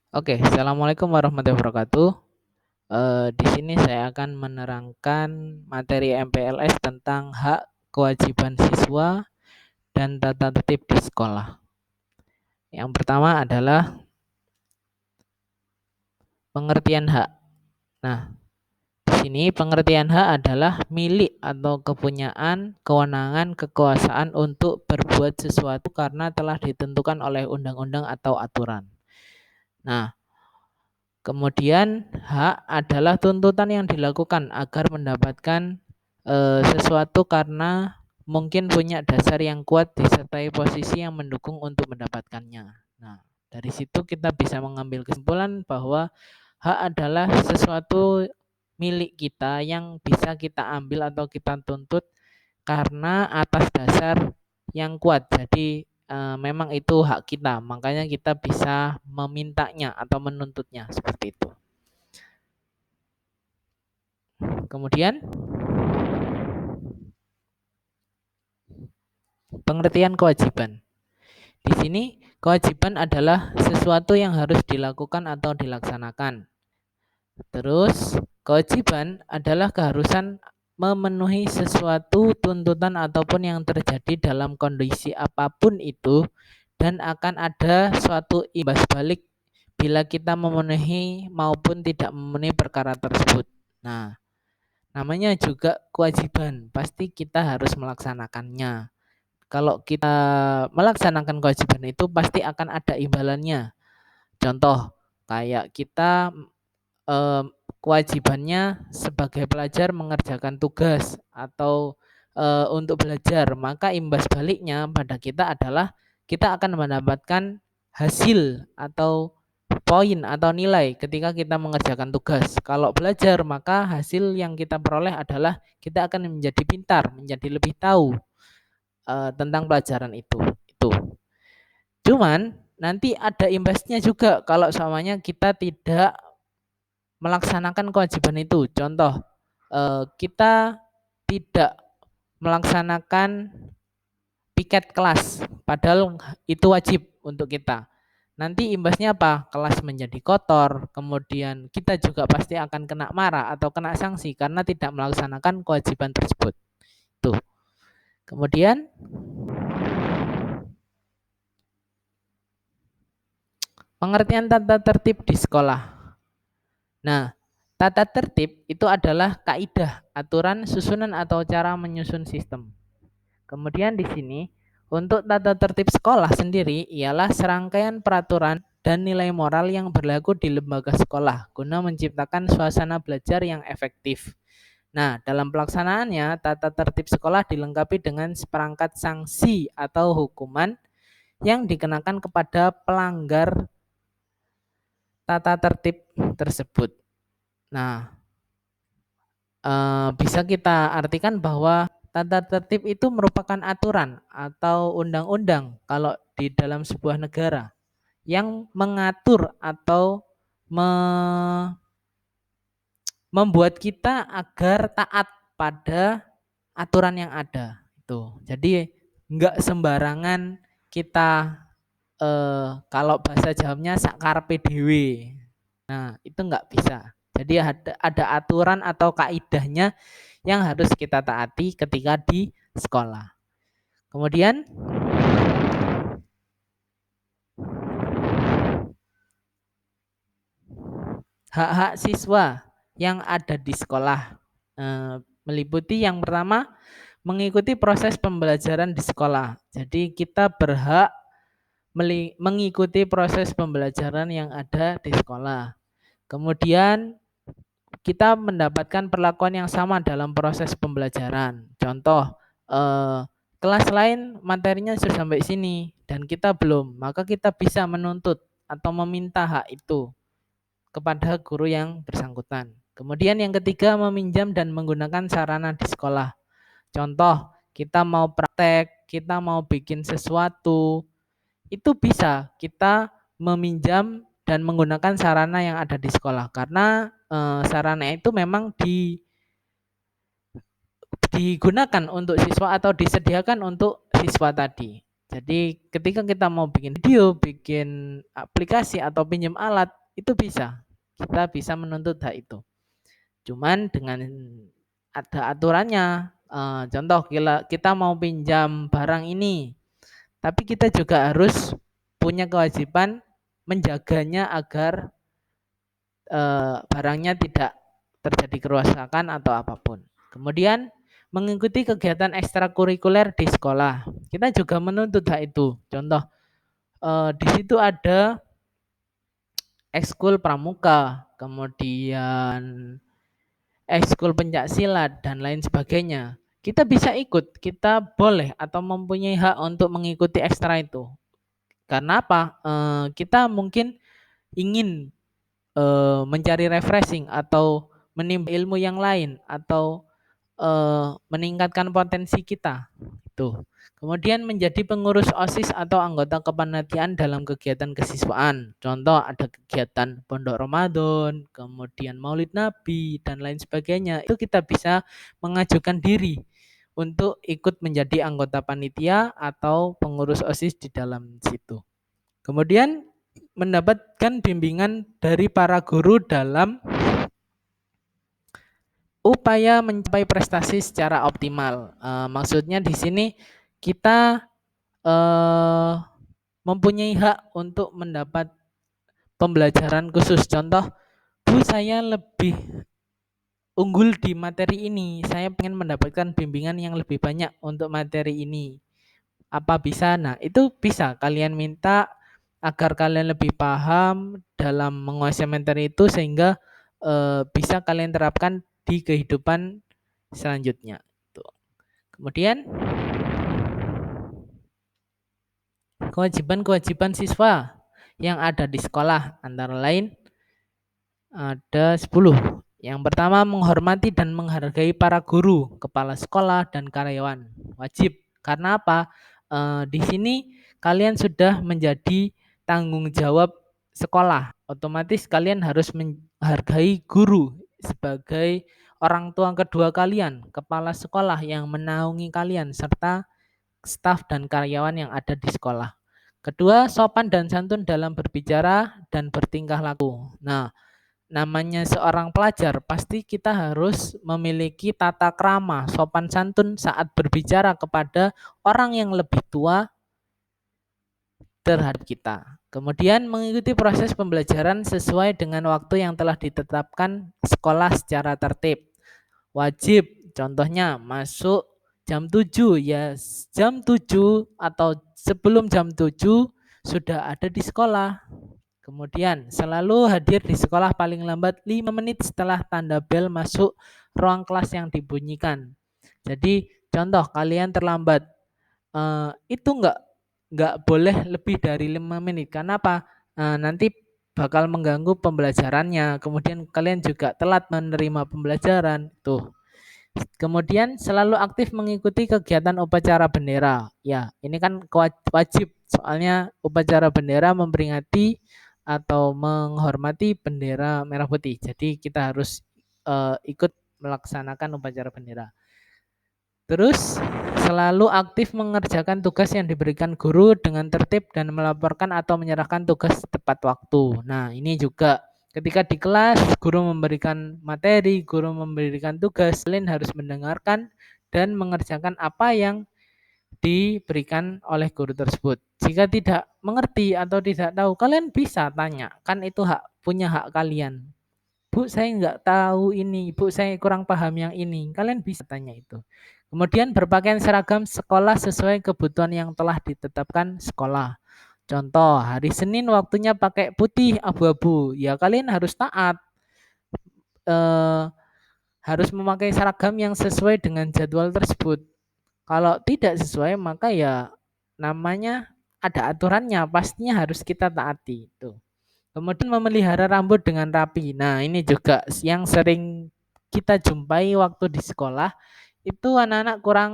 Oke, assalamualaikum warahmatullahi wabarakatuh. Di sini saya akan menerangkan materi MPLS tentang hak kewajiban siswa dan tata tertib di sekolah. Yang pertama adalah pengertian hak. Nah, di sini pengertian hak adalah milik atau kepunyaan, kewenangan, kekuasaan untuk berbuat sesuatu karena telah ditentukan oleh undang-undang atau aturan. Nah, kemudian hak adalah tuntutan yang dilakukan agar mendapatkan sesuatu karena mungkin punya dasar yang kuat disertai posisi yang mendukung untuk mendapatkannya. Nah, dari situ kita bisa mengambil kesimpulan bahwa hak adalah sesuatu milik kita yang bisa kita ambil atau kita tuntut karena atas dasar yang kuat. Jadi memang itu hak kita, makanya kita bisa memintanya atau menuntutnya seperti itu. Kemudian pengertian kewajiban. Di sini kewajiban adalah sesuatu yang harus dilakukan atau dilaksanakan. Terus kewajiban adalah keharusan memenuhi sesuatu tuntutan ataupun yang terjadi dalam kondisi apapun itu dan akan ada suatu imbas balik bila kita memenuhi maupun tidak memenuhi perkara tersebut. Nah, namanya juga kewajiban, pasti kita harus melaksanakannya. Kalau kita melaksanakan kewajiban itu pasti akan ada imbalannya. Contoh, kayak kita kewajibannya sebagai pelajar mengerjakan tugas atau untuk belajar, maka imbas baliknya pada kita adalah kita akan mendapatkan hasil atau poin atau nilai ketika kita mengerjakan tugas. Kalau belajar, maka hasil yang kita peroleh adalah kita akan menjadi pintar, menjadi lebih tahu tentang pelajaran itu. Itu. Cuman nanti ada imbasnya juga kalau semuanya kita tidak melaksanakan kewajiban itu. Contoh, kita tidak melaksanakan piket kelas, padahal itu wajib untuk kita. Nanti imbasnya apa? Kelas menjadi kotor, kemudian kita juga pasti akan kena marah atau kena sanksi karena tidak melaksanakan kewajiban tersebut. Tuh. Kemudian pengertian tata tertib di sekolah. Nah, tata tertib itu adalah kaidah, aturan, susunan atau cara menyusun sistem. Kemudian di sini untuk tata tertib sekolah sendiri ialah serangkaian peraturan dan nilai moral yang berlaku di lembaga sekolah guna menciptakan suasana belajar yang efektif. Nah, dalam pelaksanaannya, tata tertib sekolah dilengkapi dengan seperangkat sanksi atau hukuman yang dikenakan kepada pelanggar tata tertib tersebut. Nah, bisa kita artikan bahwa tata tertib itu merupakan aturan atau undang-undang kalau di dalam sebuah negara yang mengatur atau membuat kita agar taat pada aturan yang ada. Itu. Jadi nggak sembarangan kita kalau bahasa Jawanya sakarpe dewe. Nah, itu nggak bisa. Jadi ada aturan atau kaidahnya yang harus kita taati ketika di sekolah. Kemudian hak-hak siswa yang ada di sekolah meliputi yang pertama mengikuti proses pembelajaran di sekolah. Jadi kita berhak mengikuti proses pembelajaran yang ada di sekolah. Kemudian kita mendapatkan perlakuan yang sama dalam proses pembelajaran. Contoh, kelas lain materinya sudah sampai sini dan kita belum, maka kita bisa menuntut atau meminta hak itu kepada guru yang bersangkutan. Kemudian yang ketiga, meminjam dan menggunakan sarana di sekolah. Contoh, kita mau praktek, kita mau bikin sesuatu, itu bisa kita meminjam dan menggunakan sarana yang ada di sekolah karena sarana itu memang digunakan untuk siswa atau disediakan untuk siswa tadi. Jadi ketika kita mau bikin video, bikin aplikasi atau pinjam alat, itu bisa. Kita bisa menuntut hak itu. Cuman dengan ada aturannya. Contoh kita mau pinjam barang ini, tapi kita juga harus punya kewajiban menjaganya agar barangnya tidak terjadi kerusakan atau apapun. Kemudian mengikuti kegiatan ekstrakurikuler di sekolah. Kita juga menuntut hak itu. Contoh, di situ ada ekskul pramuka, kemudian ekskul pencaksilat dan lain sebagainya. Kita bisa ikut, kita boleh atau mempunyai hak untuk mengikuti ekstra itu. Karena apa? Kita mungkin ingin mencari refreshing atau menimba ilmu yang lain atau meningkatkan potensi kita. Itu. Kemudian menjadi pengurus OSIS atau anggota kepanitiaan dalam kegiatan kesiswaan. Contoh ada kegiatan Pondok Ramadan, kemudian Maulid Nabi dan lain sebagainya. Itu kita bisa mengajukan diri untuk ikut menjadi anggota panitia atau pengurus OSIS di dalam situ. Kemudian mendapatkan bimbingan dari para guru dalam upaya mencapai prestasi secara optimal. Maksudnya di sini kita mempunyai hak untuk mendapat pembelajaran khusus. Contoh, Bu saya lebih unggul di materi ini, saya ingin mendapatkan bimbingan yang lebih banyak untuk materi ini. Apa bisa? Nah, itu bisa kalian minta agar kalian lebih paham dalam menguasai materi itu sehingga bisa kalian terapkan di kehidupan selanjutnya. Kemudian kewajiban-kewajiban siswa yang ada di sekolah antara lain ada 10. Yang pertama, menghormati dan menghargai para guru, kepala sekolah, dan karyawan. Wajib. Karena apa? Di sini kalian sudah menjadi tanggung jawab sekolah. Otomatis kalian harus menghargai guru sebagai orang tua kedua kalian, kepala sekolah yang menaungi kalian, serta staf dan karyawan yang ada di sekolah. Kedua, sopan dan santun dalam berbicara dan bertingkah laku. Nah, namanya seorang pelajar, pasti kita harus memiliki tata krama, sopan santun saat berbicara kepada orang yang lebih tua terhadap kita. Kemudian mengikuti proses pembelajaran sesuai dengan waktu yang telah ditetapkan sekolah secara tertib. Wajib, contohnya masuk jam 7 ya, jam 7 atau sebelum jam 7 sudah ada di sekolah. Kemudian selalu hadir di sekolah paling lambat 5 menit setelah tanda bel masuk ruang kelas yang dibunyikan. Jadi contoh kalian terlambat, itu enggak boleh lebih dari 5 menit. Karena apa? Nanti bakal mengganggu pembelajarannya. Kemudian kalian juga telat menerima pembelajaran. Tuh. Kemudian selalu aktif mengikuti kegiatan upacara bendera. Ya, ini kan wajib. Soalnya upacara bendera memperingati atau menghormati bendera merah putih. Jadi kita harus ikut melaksanakan upacara bendera. Terus selalu aktif mengerjakan tugas yang diberikan guru dengan tertib dan melaporkan atau menyerahkan tugas tepat waktu. Nah, ini juga ketika di kelas guru memberikan materi, guru memberikan tugas, kalian harus mendengarkan dan mengerjakan apa yang diberikan oleh guru tersebut. Jika tidak mengerti atau tidak tahu, kalian bisa tanya, kan itu punya hak kalian. Bu, saya nggak tahu ini, Bu, saya kurang paham yang ini. Kalian bisa tanya itu. Kemudian berpakaian seragam sekolah sesuai kebutuhan yang telah ditetapkan sekolah. Contoh, hari Senin waktunya pakai putih abu-abu. Ya kalian harus taat. Harus memakai seragam yang sesuai dengan jadwal tersebut. Kalau tidak sesuai maka ya namanya ada aturannya, pastinya harus kita taati itu. Kemudian memelihara rambut dengan rapi. Nah, ini juga yang sering kita jumpai waktu di sekolah, itu anak-anak kurang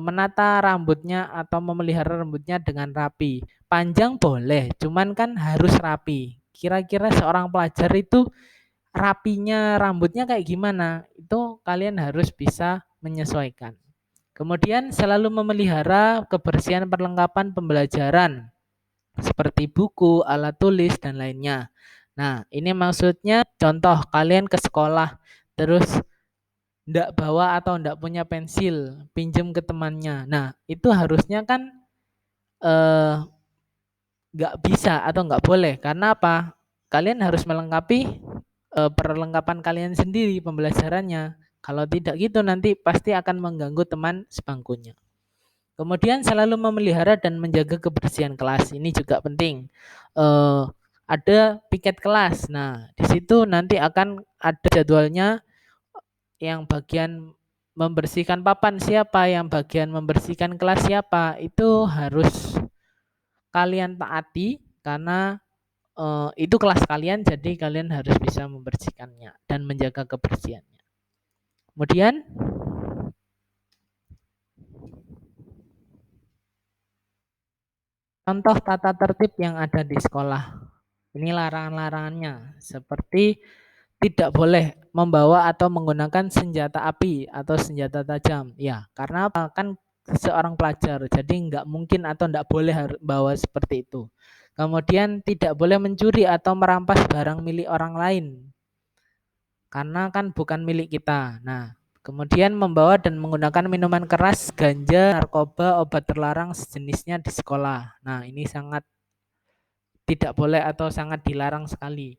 menata rambutnya atau memelihara rambutnya dengan rapi. Panjang boleh, cuman kan harus rapi. Kira-kira seorang pelajar itu rapinya rambutnya kayak gimana? Itu kalian harus bisa menyesuaikan. Kemudian selalu memelihara kebersihan perlengkapan pembelajaran seperti buku, alat tulis, dan lainnya. Nah, ini maksudnya contoh kalian ke sekolah terus ndak bawa atau ndak punya pensil, pinjem ke temannya. Nah, itu harusnya kan eh, nggak bisa atau nggak boleh. Karena apa? Kalian harus melengkapi perlengkapan kalian sendiri pembelajarannya. Kalau tidak gitu nanti pasti akan mengganggu teman sebangkunya. Kemudian selalu memelihara dan menjaga kebersihan kelas. Ini juga penting. Eh, ada piket kelas. Nah, di situ nanti akan ada jadwalnya yang bagian membersihkan papan siapa, yang bagian membersihkan kelas siapa. Itu harus kalian taati karena itu kelas kalian jadi kalian harus bisa membersihkannya dan menjaga kebersihannya. Kemudian contoh tata tertib yang ada di sekolah. Ini larangan-larangannya seperti tidak boleh membawa atau menggunakan senjata api atau senjata tajam. Ya, karena apa? Kan seorang pelajar, jadi nggak mungkin atau nggak boleh bawa seperti itu. Kemudian tidak boleh mencuri atau merampas barang milik orang lain, karena kan bukan milik kita. Nah, kemudian membawa dan menggunakan minuman keras, ganja, narkoba, obat terlarang sejenisnya di sekolah. Nah, ini sangat tidak boleh atau sangat dilarang sekali.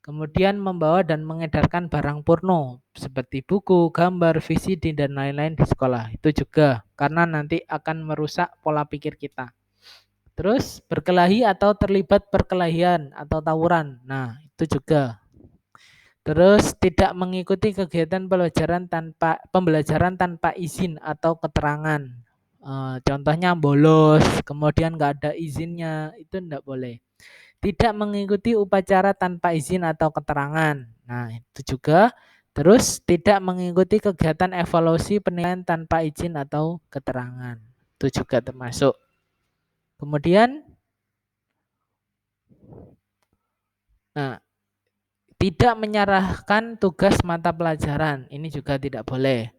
Kemudian membawa dan mengedarkan barang porno seperti buku, gambar, VCD dan lain-lain di sekolah. Itu juga karena nanti akan merusak pola pikir kita. Terus berkelahi atau terlibat perkelahian atau tawuran. Nah, itu juga. Terus tidak mengikuti kegiatan pembelajaran tanpa izin atau keterangan. Contohnya bolos, kemudian nggak ada izinnya, itu tidak boleh. Tidak mengikuti upacara tanpa izin atau keterangan. Nah, itu juga. Terus tidak mengikuti kegiatan evaluasi penilaian tanpa izin atau keterangan. Itu juga termasuk. Kemudian, nah, tidak menyerahkan tugas mata pelajaran. Ini juga tidak boleh.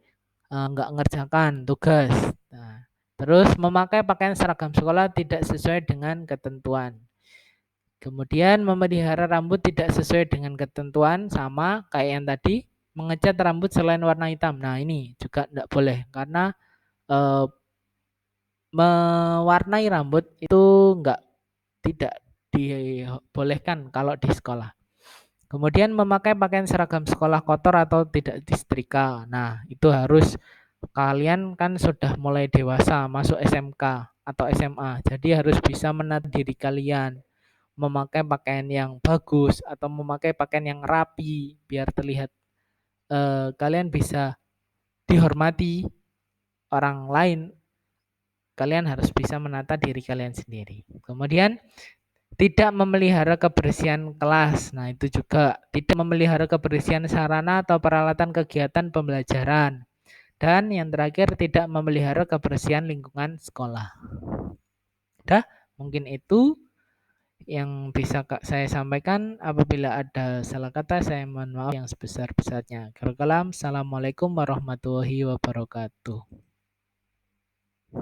Nggak ngerjakan tugas. Nah, terus memakai pakaian seragam sekolah tidak sesuai dengan ketentuan. Kemudian memelihara rambut tidak sesuai dengan ketentuan sama kayak yang tadi, mengecat rambut selain warna hitam. Nah, ini juga tidak boleh karena eh, mewarnai rambut itu enggak tidak dibolehkan kalau di sekolah. Kemudian memakai pakaian seragam sekolah kotor atau tidak disetrika. Nah, itu harus kalian kan sudah mulai dewasa, masuk SMK atau SMA. Jadi harus bisa menata diri kalian, memakai pakaian yang bagus atau memakai pakaian yang rapi biar terlihat kalian bisa dihormati orang lain. Kalian harus bisa menata diri kalian sendiri. Kemudian tidak memelihara kebersihan kelas. Nah, itu juga tidak memelihara kebersihan sarana atau peralatan kegiatan pembelajaran. Dan yang terakhir tidak memelihara kebersihan lingkungan sekolah. Dah, mungkin itu yang bisa saya sampaikan. Apabila ada salah kata, saya mohon maaf yang sebesar-besarnya. Assalamualaikum warahmatullahi wabarakatuh.